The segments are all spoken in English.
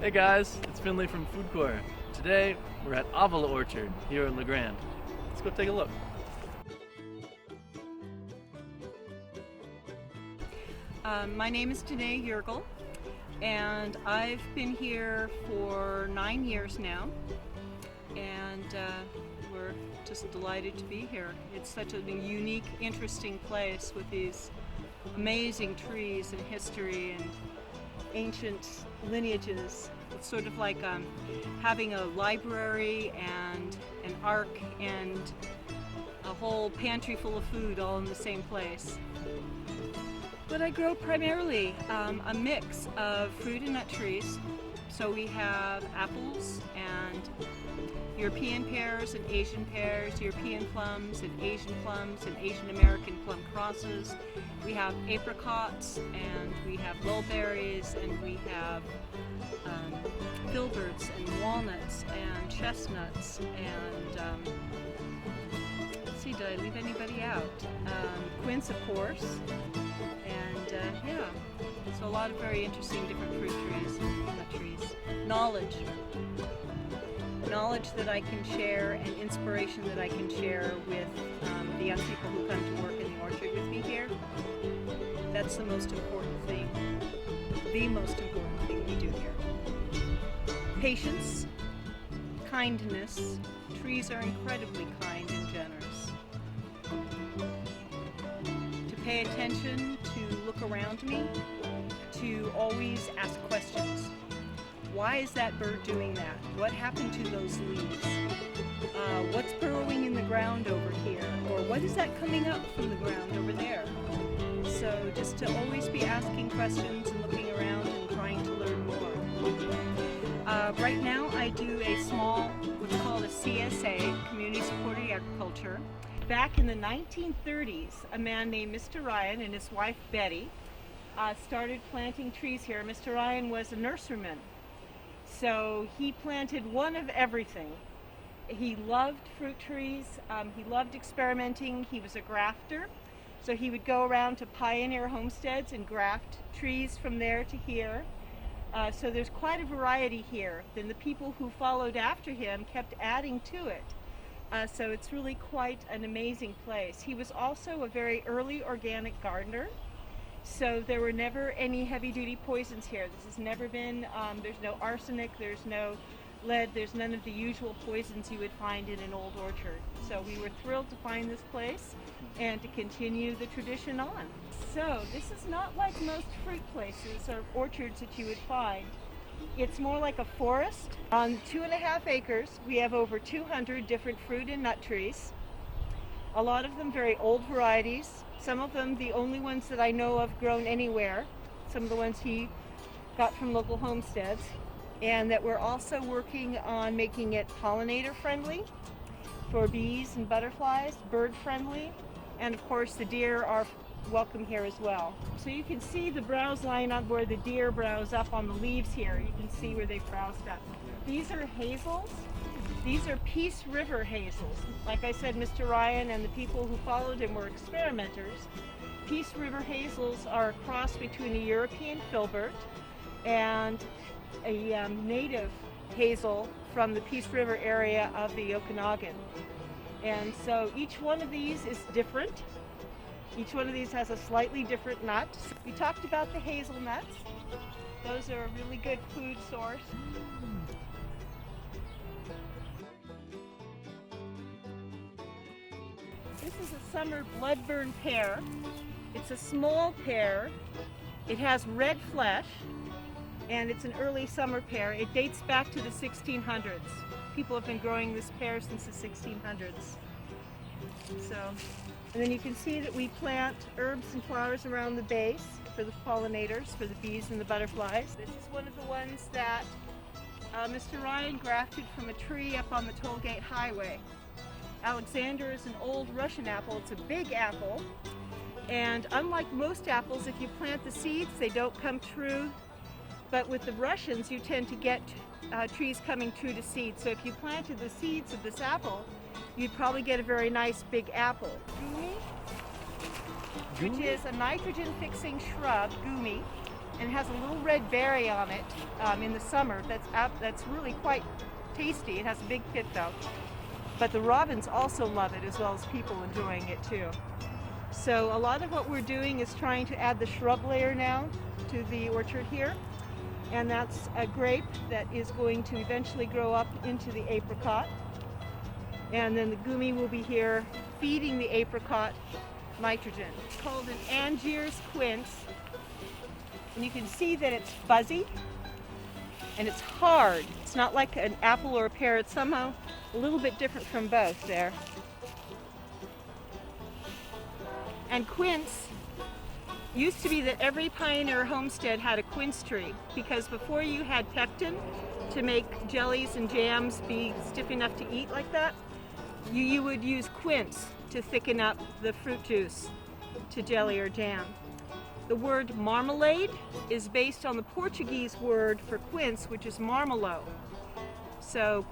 Hey guys, it's Finley from Food Corps. Today we're at Avila Orchard here in La Grande. Let's go take a look. My name is Danae Yergel, and I've been here for 9 years now, and we're just delighted to be here. It's such a unique, interesting place with these amazing trees and history and ancient lineages. It's sort of like having a library and an ark and a whole pantry full of food all in the same place. But I grow primarily a mix of fruit and nut trees. So we have apples and European pears and Asian pears, European plums and Asian American plum crosses. We have apricots and we have mulberries and we have filberts and walnuts and chestnuts and let's see, did I leave anybody out? Quince, of course. Yeah, so a lot of very interesting different fruit trees and nut trees. Knowledge that I can share and inspiration that I can share with the young people who come to work in the orchard with me here. That's the most important thing we do here. Patience, kindness. Trees are incredibly kind and generous. To pay attention, to look around me, to always ask questions. Why is that bird doing that? What happened to those leaves? What's burrowing in the ground over here? Or what is that coming up from the ground over there? So just to always be asking questions and looking around and trying to learn more. Right now I do a small, what's called a CSA, Community Supported Agriculture. Back in the 1930s, a man named Mr. Ryan and his wife Betty started planting trees here. Mr. Ryan was a nurseryman, so he planted one of everything. He loved fruit trees, he loved experimenting, he was a grafter, so he would go around to pioneer homesteads and graft trees from there to here. So there's quite a variety here. Then the people who followed after him kept adding to it. So it's really quite an amazing place. He was also a very early organic gardener, so there were never any heavy-duty poisons here. This has never been, there's no arsenic, there's no lead, there's none of the usual poisons you would find in an old orchard. So we were thrilled to find this place and to continue the tradition on. So this is not like most fruit places or orchards that you would find. It's more like a forest. On 2.5 acres, we have over 200 different fruit and nut trees. A lot of them very old varieties. Some of them the only ones that I know of grown anywhere. Some of the ones he got from local homesteads. And that we're also working on making it pollinator friendly for bees and butterflies, bird friendly. And of course the deer are welcome here as well. So you can see the browse line on where the deer browse up on the leaves here. You can see where they browsed up. These are hazels. These are Peace River hazels. Like I said, Mr. Ryan and the people who followed him were experimenters. Peace River hazels are a cross between a European filbert and a native hazel from the Peace River area of the Okanagan. And so each one of these is different. Each one of these has a slightly different nut. We talked about the hazelnuts. Those are a really good food source. This is a summer bloodburn pear. It's a small pear. It has red flesh, and it's an early summer pear. It dates back to the 1600s. People have been growing this pear since the 1600s. And then you can see that we plant herbs and flowers around the base for the pollinators, for the bees and the butterflies. This is one of the ones that Mr. Ryan grafted from a tree up on the Tollgate Highway. Alexander is an old Russian apple. It's a big apple. And unlike most apples, if you plant the seeds, they don't come true. But with the Russians, you tend to get trees coming true to seed. So if you planted the seeds of this apple, you'd probably get a very nice big apple. Gumi, which is a nitrogen-fixing shrub, gumi, and has a little red berry on it in the summer. That's really quite tasty. It has a big pit though. But the robins also love it, as well as people enjoying it too. So a lot of what we're doing is trying to add the shrub layer now to the orchard here. And that's a grape that is going to eventually grow up into the apricot. And then the gumi will be here feeding the apricot nitrogen. It's called an Angier's quince. And you can see that it's fuzzy and it's hard. It's not like an apple or a pear. It's somehow a little bit different from both there. And quince used to be that every pioneer homestead had a quince tree, because before you had pectin to make jellies and jams be stiff enough to eat like that, you would use quince to thicken up the fruit juice to jelly or jam. The word marmalade is based on the Portuguese word for quince, which is marmelo. So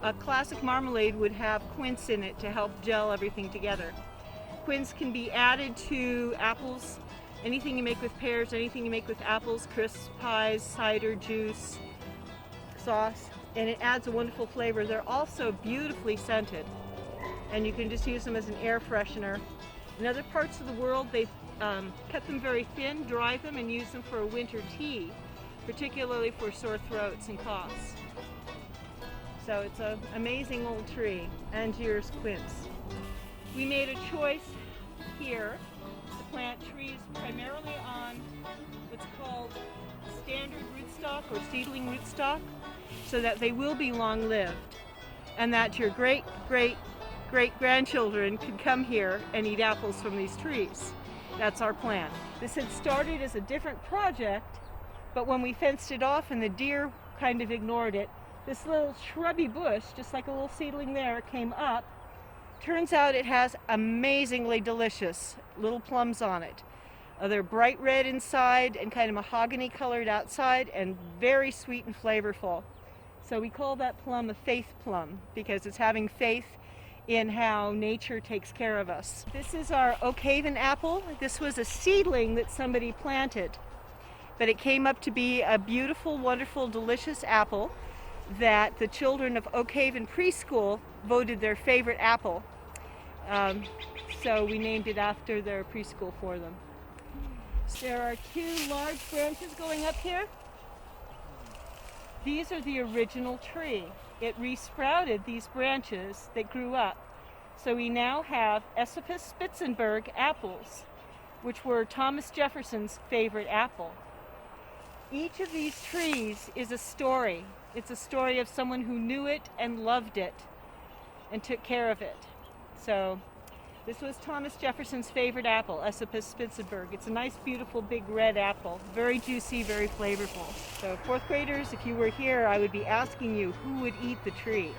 a classic marmalade would have quince in it to help gel everything together. Quince can be added to apples, anything you make with pears, anything you make with apples, crisp pies, cider, juice, sauce, and it adds a wonderful flavor. They're also beautifully scented, and you can just use them as an air freshener. In other parts of the world, they've cut them very thin, dry them, and use them for a winter tea, particularly for sore throats and coughs. So it's an amazing old tree, Angier's quince. We made a choice here to plant trees primarily on what's called standard rootstock or seedling rootstock, so that they will be long-lived, and that your great-great-great-grandchildren could come here and eat apples from these trees. That's our plan. This had started as a different project, but when we fenced it off and the deer kind of ignored it, this little shrubby bush, just like a little seedling there, came up. Turns out it has amazingly delicious little plums on it. They're bright red inside and kind of mahogany colored outside, and very sweet and flavorful. So we call that plum a faith plum, because it's having faith in how nature takes care of us. This is our Oak Haven apple. This was a seedling that somebody planted, but it came up to be a beautiful, wonderful, delicious apple that the children of Oak Haven Preschool voted their favorite apple. So we named it after their preschool for them. There are two large branches going up here. These are the original tree. It resprouted these branches that grew up. So we now have Esopus Spitzenberg apples, which were Thomas Jefferson's favorite apple. Each of these trees is a story. It's a story of someone who knew it and loved it and took care of it. So this was Thomas Jefferson's favorite apple, Esopus Spitzenberg. It's a nice, beautiful, big red apple. Very juicy, very flavorful. So fourth graders, if you were here, I would be asking you who would eat the tree.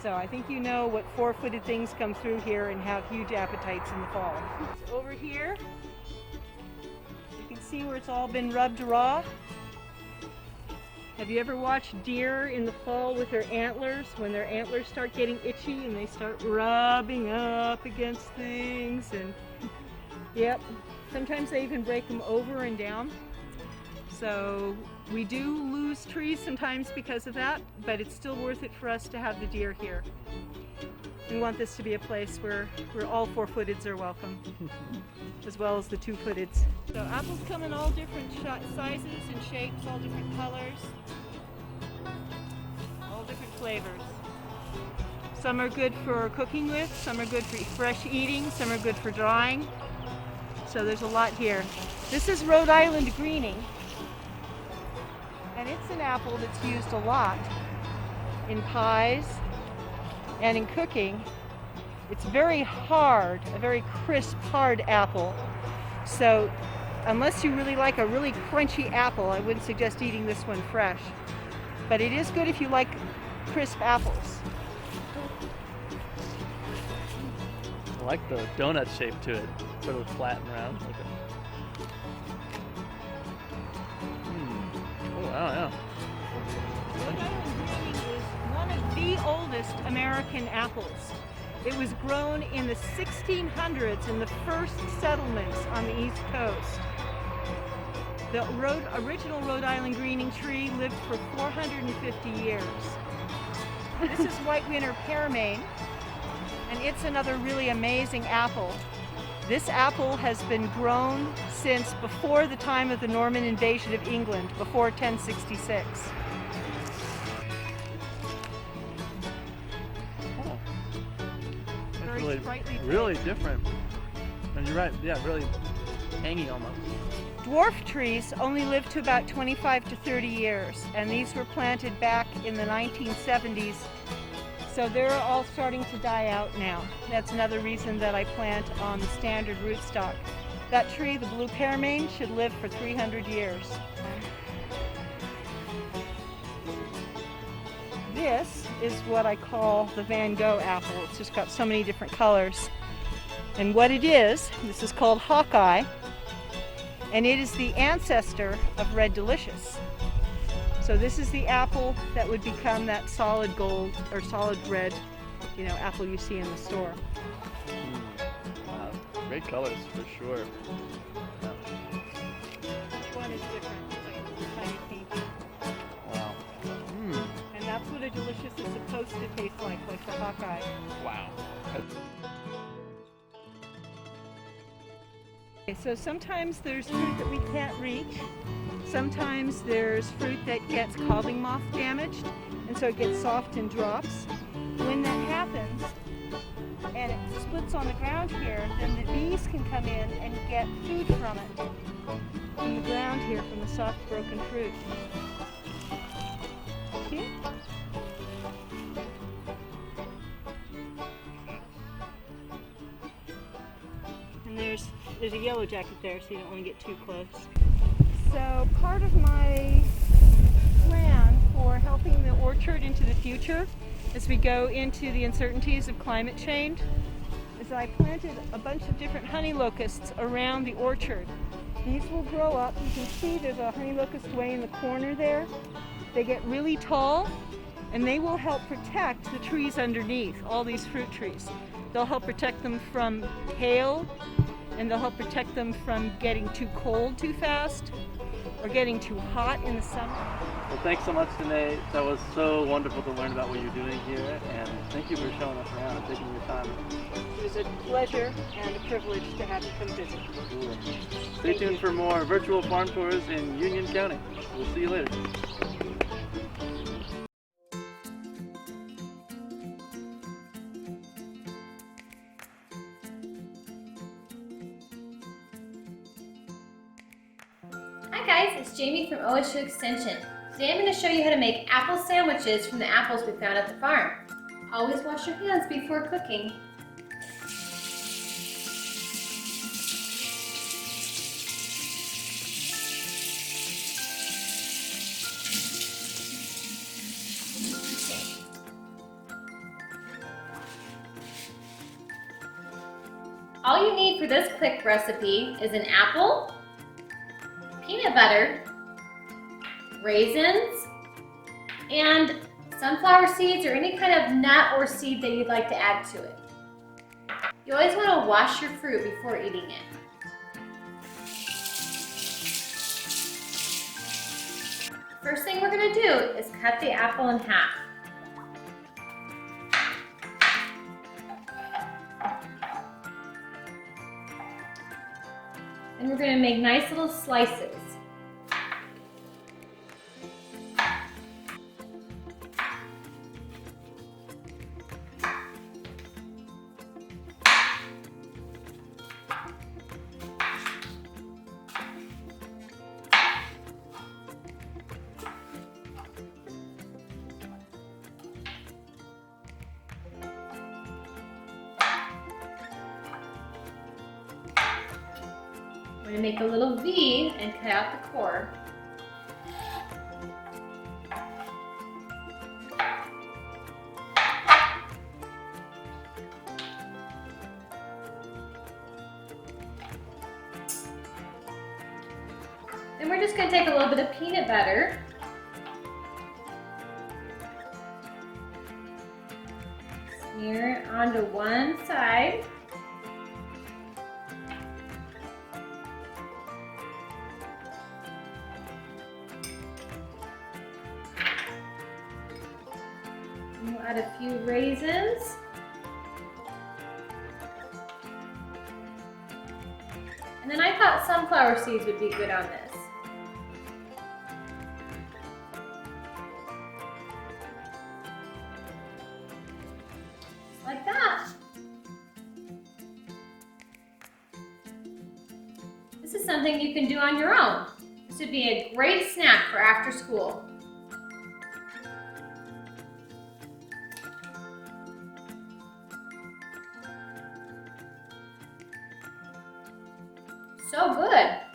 So I think you know what four-footed things come through here and have huge appetites in the fall. Over here, you can see where it's all been rubbed raw. Have you ever watched deer in the fall with their antlers, when their antlers start getting itchy and they start rubbing up against things? And yep, sometimes they even break them over and down. So we do lose trees sometimes because of that, but it's still worth it for us to have the deer here. We want this to be a place where all four-footeds are welcome, as well as the two-footeds. So apples come in all different sizes and shapes, all different colors, all different flavors. Some are good for cooking with, some are good for fresh eating, some are good for drying. So there's a lot here. This is Rhode Island greening, and it's an apple that's used a lot in pies and in cooking. It's very hard, a very crisp, hard apple. So unless you really like a really crunchy apple, I wouldn't suggest eating this one fresh. But it is good if you like crisp apples. I like the donut shape to it, sort of flat and round. Like Oh wow, yeah. Rhode Island greening is one of the oldest American apples. It was grown in the 1600s in the first settlements on the East Coast. The original Rhode Island greening tree lived for 450 years. This is White Winter Pearmain, and it's another really amazing apple. This apple has been grown since before the time of the Norman invasion of England, before 1066. Oh. That's Very sprightly. really different. And you're right, yeah, really tangy almost. Dwarf trees only live to about 25 to 30 years, and these were planted back in the 1970s. So they're all starting to die out now. That's another reason that I plant on the standard rootstock. That tree, the blue pearmain, should live for 300 years. This is what I call the Van Gogh apple. It's just got so many different colors. And what it is, this is called Hawkeye, and it is the ancestor of Red Delicious. So this is the apple that would become that solid gold or solid red, apple you see in the store. Wow, great colors for sure. Yeah. Each one is different. It's like tiny pink. Wow. And that's what a delicious is supposed to taste like the Hawkeye. Wow. Okay, so sometimes there's fruit that we can't reach. Sometimes there's fruit that gets calving moth damaged, and so it gets soft and drops. When that happens, and it splits on the ground here, then the bees can come in and get food from it, from the ground here, from the soft broken fruit. See? And there's a yellow jacket there, so you don't want to get too close. So part of my plan for helping the orchard into the future as we go into the uncertainties of climate change is I planted a bunch of different honey locusts around the orchard. These will grow up. You can see there's a honey locust way in the corner there. They get really tall, and they will help protect the trees underneath, all these fruit trees. They'll help protect them from hail, and they'll help protect them from getting too cold too fast or getting too hot in the summer. Well, thanks so much, Danae. That was so wonderful to learn about what you're doing here, and thank you for showing us around and taking your time. It was a pleasure and a privilege to have you come visit. Cool. Stay tuned for more virtual farm tours in Union County. We'll see you later. Hi guys, it's Jamie from OSU Extension. Today I'm going to show you how to make apple sandwiches from the apples we found at the farm. Always wash your hands before cooking. All you need for this quick recipe is an apple, peanut butter, raisins, and sunflower seeds or any kind of nut or seed that you'd like to add to it. You always want to wash your fruit before eating it. First thing we're going to do is cut the apple in half. And we're going to make nice little slices. We're going to make a little V and cut out the core. Then we're just going to take a little bit of peanut butter. Smear it onto one side. a few raisins. And then I thought sunflower seeds would be good on this. Like that. This is something you can do on your own. This would be a great snack for after school. So good.